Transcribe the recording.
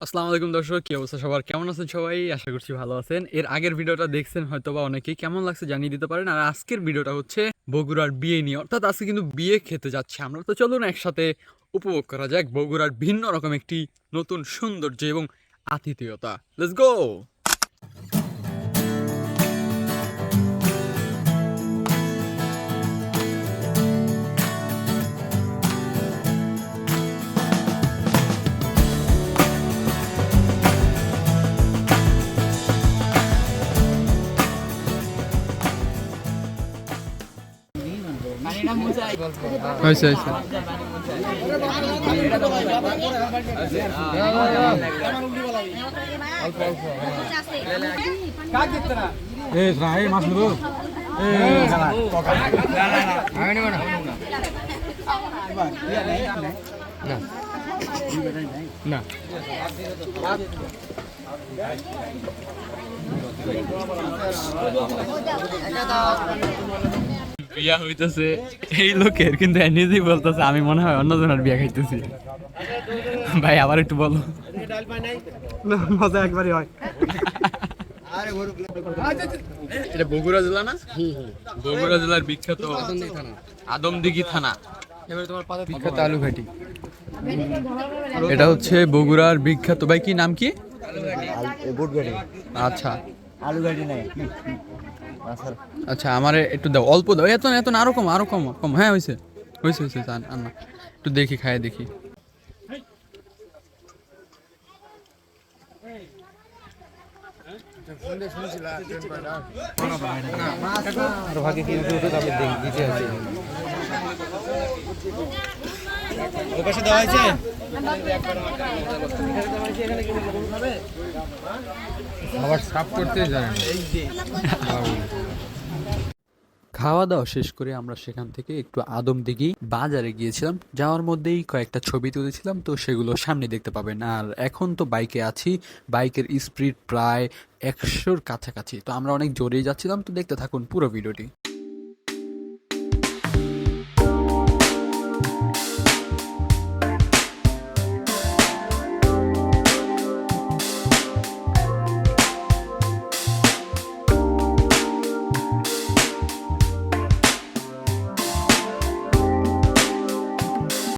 আসসালামু আলাইকুম দর্শক, কি অবস্থা সবার? কেমন আছেন সবাই? আশা করছি ভালো আছেন। এর আগের ভিডিওটা দেখছেন হয়তোবা অনেকেই, কেমন লাগছে জানিয়ে দিতে পারেন। আর আজকের ভিডিওটা হচ্ছে বগুড়ার বিয়ে নিয়ে, অর্থাৎ আজকে কিন্তু বিয়ে খেতে যাচ্ছি আমরা। তো চলুন একসাথে উপভোগ করা যাক বগুড়ার ভিন্ন রকম একটি নতুন সৌন্দর্য এবং আতিথেয়তা। Let's go. হয়েছে হয়েছে। মাছ নেবো না। বিয়া হইতেছে এই লোকের, কিন্তু নিজেই বলতেছে আমি মনে হয় অন্যজনের বিয়া খাইতেছি। ভাই আবার একটু বলো। মজা একবারই হয়। এটা বগুড়া জেলা না? বগুড়া জেলার বিখ্যাত আদমদিঘি থানা, বিখ্যাত আলু ঘাটি। এটা হচ্ছে বগুড়ার বিখ্যাত, ভাই কি নাম কি? আচ্ছা আচ্ছা, আমার একটু দাও, অল্প দাও। এত এত না, আরো কম, আরো কম কম। হ্যাঁ হয়েছে হয়েছে হয়েছে, আন্না একটু দেখি, খায় দেখি। আবার সাফ করতে জানেন। খাওয়া দাওয়া শেষ করে আমরা সেখান থেকে একটু আদমদিঘি বাজারে গিয়েছিলাম। যাওয়ার মধ্যেই কয়েকটা ছবি তুলেছিলাম, তো সেগুলো সামনে দেখতে পাবেন। আর এখন তো বাইকে আছি, বাইকের স্পিড প্রায় 100-র কাছাকাছি। তো আমরা অনেক জোরেই যাচ্ছিলাম, তো দেখতে থাকুন পুরো ভিডিওটি।